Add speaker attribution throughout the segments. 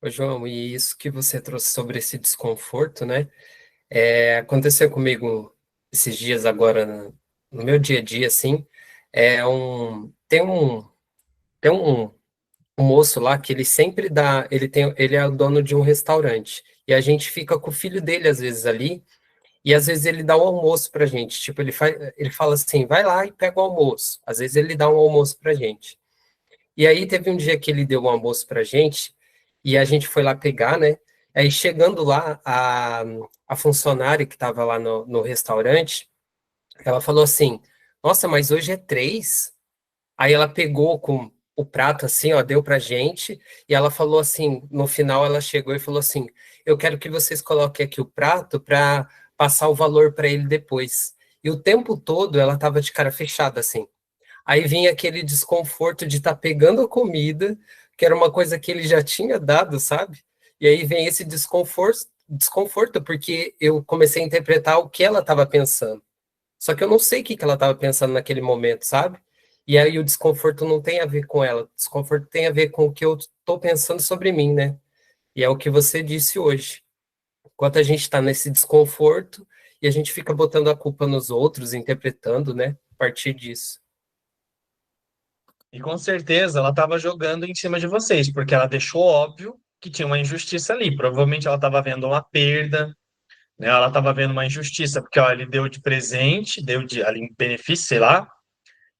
Speaker 1: Ô, João, e isso que você trouxe sobre esse desconforto, né? Aconteceu comigo esses dias agora, no meu dia a dia, assim, tem um moço lá que ele sempre dá, ele é o dono de um restaurante, e a gente fica com o filho dele, às vezes, ali, e às vezes ele dá o almoço pra gente, tipo, ele fala assim, vai lá e pega o almoço, às vezes ele dá um almoço pra gente. E aí teve um dia que ele deu um almoço pra gente e a gente foi lá pegar, né? Aí chegando lá, a funcionária que estava lá no restaurante, ela falou assim: Nossa, mas hoje é três? Aí ela pegou com o prato assim, ó, deu pra gente, e ela falou assim: no final ela chegou e falou assim: Eu quero que vocês coloquem aqui o prato para passar o valor para ele depois. E o tempo todo ela estava de cara fechada assim. Aí vinha aquele desconforto de estar pegando a comida, que era uma coisa que ele já tinha dado, sabe? E aí vem esse desconforto porque eu comecei a interpretar o que ela estava pensando. Só que eu não sei o que ela estava pensando naquele momento, sabe? E aí o desconforto não tem a ver com ela, o desconforto tem a ver com o que eu estou pensando sobre mim, né? E é o que você disse hoje. Enquanto a gente está nesse desconforto e a gente fica botando a culpa nos outros, interpretando, né? A partir disso.
Speaker 2: E com certeza ela estava jogando em cima de vocês, porque ela deixou óbvio que tinha uma injustiça ali. Provavelmente ela estava vendo uma perda, né? Ela estava vendo uma injustiça, porque ó, ele deu de presente, deu de ali, em benefício, sei lá,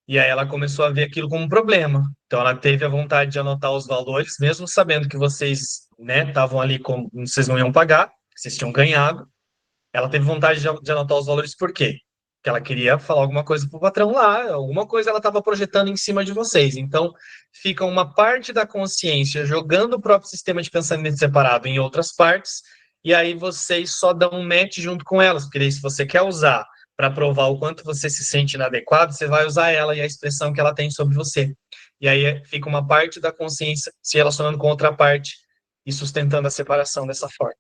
Speaker 2: e aí ela começou a ver aquilo como um problema. Então ela teve a vontade de anotar os valores, mesmo sabendo que vocês, né, estavam ali com, vocês não iam pagar, vocês tinham ganhado. Ela teve vontade de anotar os valores por quê? Porque ela queria falar alguma coisa pro patrão lá, alguma coisa ela estava projetando em cima de vocês. Então, fica uma parte da consciência jogando o próprio sistema de pensamento separado em outras partes, e aí vocês só dão um match junto com elas, porque daí, se você quer usar para provar o quanto você se sente inadequado, você vai usar ela e a expressão que ela tem sobre você. E aí fica uma parte da consciência se relacionando com outra parte e sustentando a separação dessa forma.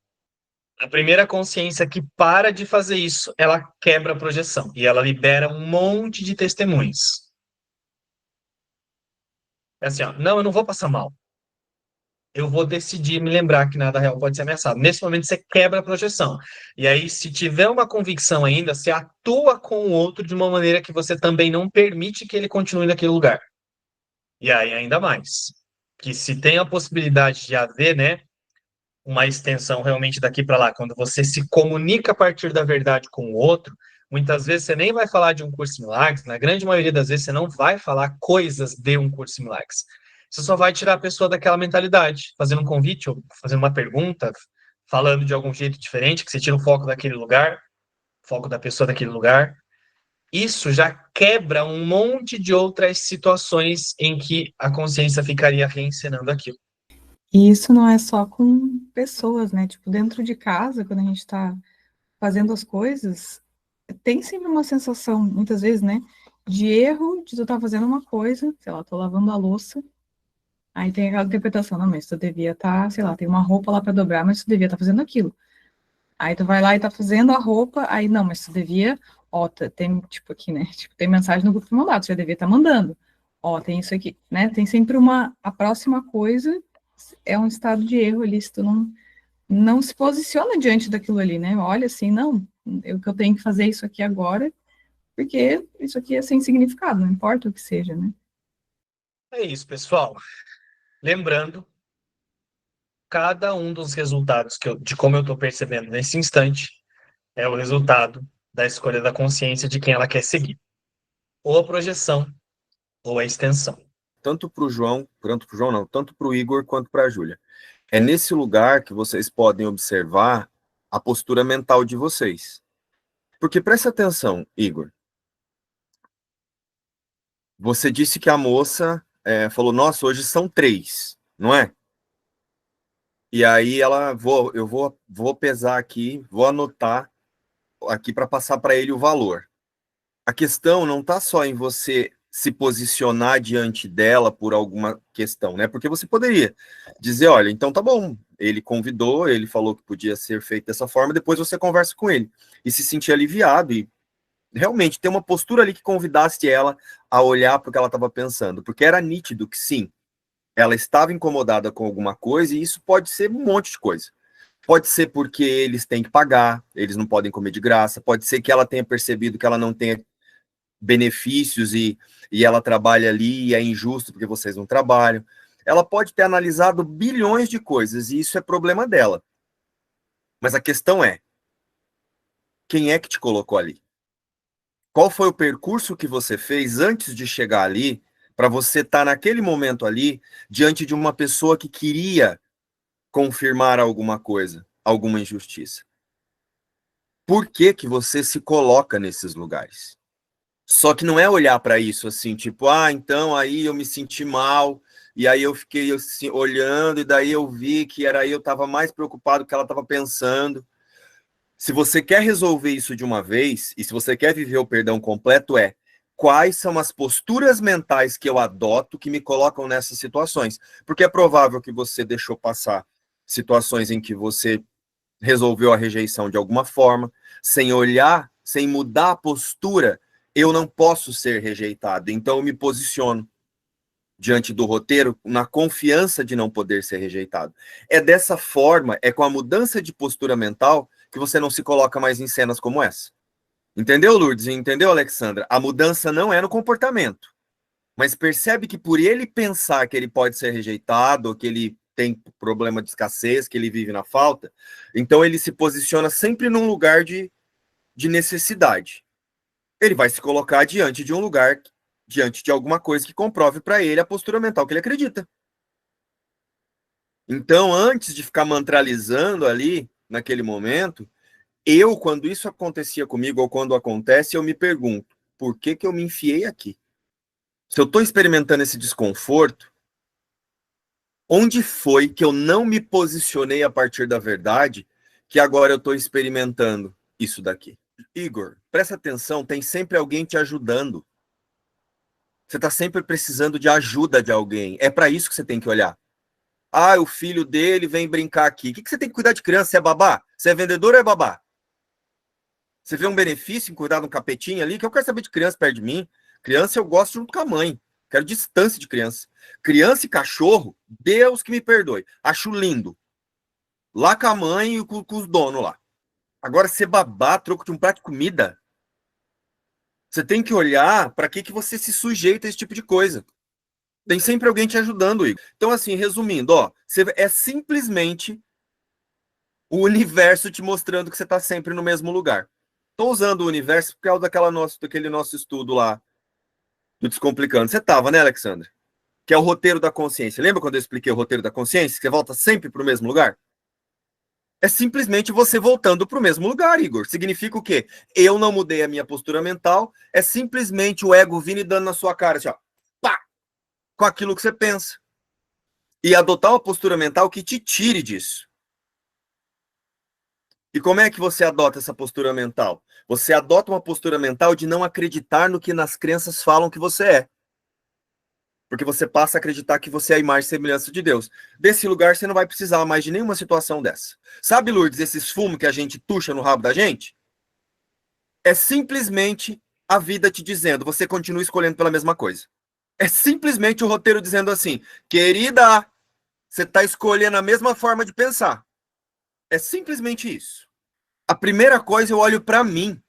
Speaker 2: A primeira consciência que para de fazer isso, ela quebra a projeção e ela libera um monte de testemunhos. É assim, ó, não, eu não vou passar mal. Eu vou decidir me lembrar que nada real pode ser ameaçado. Nesse momento, você quebra a projeção. E aí, se tiver uma convicção ainda, você atua com o outro de uma maneira que você também não permite que ele continue naquele lugar. E aí, ainda mais. Que se tem a possibilidade de haver, né, uma extensão realmente daqui para lá, quando você se comunica a partir da verdade com o outro, muitas vezes você nem vai falar de um curso de milagres, na grande maioria das vezes você não vai falar coisas de um curso de milagres. Você só vai tirar a pessoa daquela mentalidade, fazendo um convite ou fazendo uma pergunta, falando de algum jeito diferente, que você tira o foco daquele lugar, o foco da pessoa daquele lugar. Isso já quebra um monte de outras situações em que a consciência ficaria reencenando aquilo.
Speaker 3: E isso não é só com pessoas, né? Tipo, dentro de casa, quando a gente está fazendo as coisas, tem sempre uma sensação, muitas vezes, né? De erro, de tu estar fazendo uma coisa, sei lá, tô lavando a louça, aí tem aquela interpretação, não, mas tu devia estar, sei lá, tem uma roupa lá para dobrar, mas tu devia estar fazendo aquilo. Aí tu vai lá e tá fazendo a roupa, aí não, mas tu devia, ó, tem, tipo aqui, né? Tipo, tem mensagem no grupo de mandado, tu já devia estar mandando. Ó, tem isso aqui, né? Tem sempre a próxima coisa é um estado de erro ali, se tu não se posiciona diante daquilo ali, né? Olha assim, não, que eu tenho que fazer isso aqui agora, porque isso aqui é sem significado, não importa o que seja, né?
Speaker 2: É isso, pessoal. Lembrando, cada um dos resultados de como eu estou percebendo nesse instante é o resultado da escolha da consciência de quem ela quer seguir. Ou a projeção, ou a extensão.
Speaker 4: Tanto para o Igor quanto para a Júlia. É nesse lugar que vocês podem observar a postura mental de vocês. Porque preste atenção, Igor. Você disse que a moça falou, nossa, hoje são três, não é? E aí eu vou pesar aqui, vou anotar aqui para passar para ele o valor. A questão não está só em você se posicionar diante dela por alguma questão, né? Porque você poderia dizer, olha, então tá bom, ele convidou, ele falou que podia ser feito dessa forma, depois você conversa com ele e se sentir aliviado e realmente ter uma postura ali que convidasse ela a olhar para o que ela estava pensando, porque era nítido que sim, ela estava incomodada com alguma coisa, e isso pode ser um monte de coisa. Pode ser porque eles têm que pagar, eles não podem comer de graça, pode ser que ela tenha percebido que ela não tenha benefícios e ela trabalha ali e é injusto porque vocês não trabalham. Ela pode ter analisado bilhões de coisas e isso é problema dela. Mas a questão é, quem é que te colocou ali? Qual foi o percurso que você fez antes de chegar ali para você estar naquele momento ali diante de uma pessoa que queria confirmar alguma coisa, alguma injustiça? Por que que você se coloca nesses lugares? Só que não é olhar para isso assim, tipo, então aí eu me senti mal, e aí eu fiquei assim, olhando, e daí eu vi que era aí eu estava mais preocupado com o que ela estava pensando. Se você quer resolver isso de uma vez, e se você quer viver o perdão completo, quais são as posturas mentais que eu adoto que me colocam nessas situações? Porque é provável que você deixou passar situações em que você resolveu a rejeição de alguma forma, sem olhar, sem mudar a postura. Eu não posso ser rejeitado, então eu me posiciono diante do roteiro na confiança de não poder ser rejeitado. É dessa forma, é com a mudança de postura mental que você não se coloca mais em cenas como essa. Entendeu, Lourdes? Entendeu, Alexandra? A mudança não é no comportamento, mas percebe que por ele pensar que ele pode ser rejeitado, que ele tem problema de escassez, que ele vive na falta, então ele se posiciona sempre num lugar de necessidade. Ele vai se colocar diante de um lugar, diante de alguma coisa que comprove para ele a postura mental que ele acredita. Então, antes de ficar mantralizando ali, naquele momento, quando isso acontecia comigo, ou quando acontece, eu me pergunto, por que que eu me enfiei aqui? Se eu estou experimentando esse desconforto, onde foi que eu não me posicionei a partir da verdade, que agora eu estou experimentando isso daqui? Igor, presta atenção, tem sempre alguém te ajudando. Você está sempre precisando de ajuda de alguém. É para isso que você tem que olhar. O filho dele vem brincar aqui. O que você tem que cuidar de criança? Você é babá? Você é vendedor ou é babá? Você vê um benefício em cuidar de um capetinho ali? Que eu quero saber de criança perto de mim. Criança eu gosto junto com a mãe. Quero distância de criança. Criança e cachorro, Deus que me perdoe. Acho lindo. Lá com a mãe e com os donos lá. Agora, ser babá, troco de um prato de comida. Você tem que olhar para que você se sujeita a esse tipo de coisa. Tem sempre alguém te ajudando, Igor. Então, assim, resumindo, é simplesmente o universo te mostrando que você está sempre no mesmo lugar. Estou usando o universo por causa daquele nosso estudo lá do Descomplicando. Você estava, né, Alexandra? Que é o roteiro da consciência. Lembra quando eu expliquei o roteiro da consciência? Que você volta sempre para o mesmo lugar? É simplesmente você voltando para o mesmo lugar, Igor. Significa o quê? Eu não mudei a minha postura mental, é simplesmente o ego vindo e dando na sua cara, assim, pá, com aquilo que você pensa. E adotar uma postura mental que te tire disso. E como é que você adota essa postura mental? Você adota uma postura mental de não acreditar no que nas crenças falam que você é. Porque você passa a acreditar que você é a imagem e semelhança de Deus. Desse lugar, você não vai precisar mais de nenhuma situação dessa. Sabe, Lourdes, esses fumos que a gente tuxa no rabo da gente? É simplesmente a vida te dizendo, você continua escolhendo pela mesma coisa. É simplesmente o roteiro dizendo assim, querida, você está escolhendo a mesma forma de pensar. É simplesmente isso. A primeira coisa, eu olho para mim. O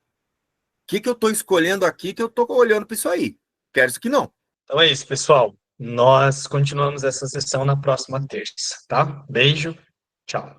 Speaker 4: que eu estou escolhendo aqui que eu estou olhando para isso aí? Quero isso que não.
Speaker 2: Então é isso, pessoal. Nós continuamos essa sessão na próxima terça, tá? Beijo, tchau.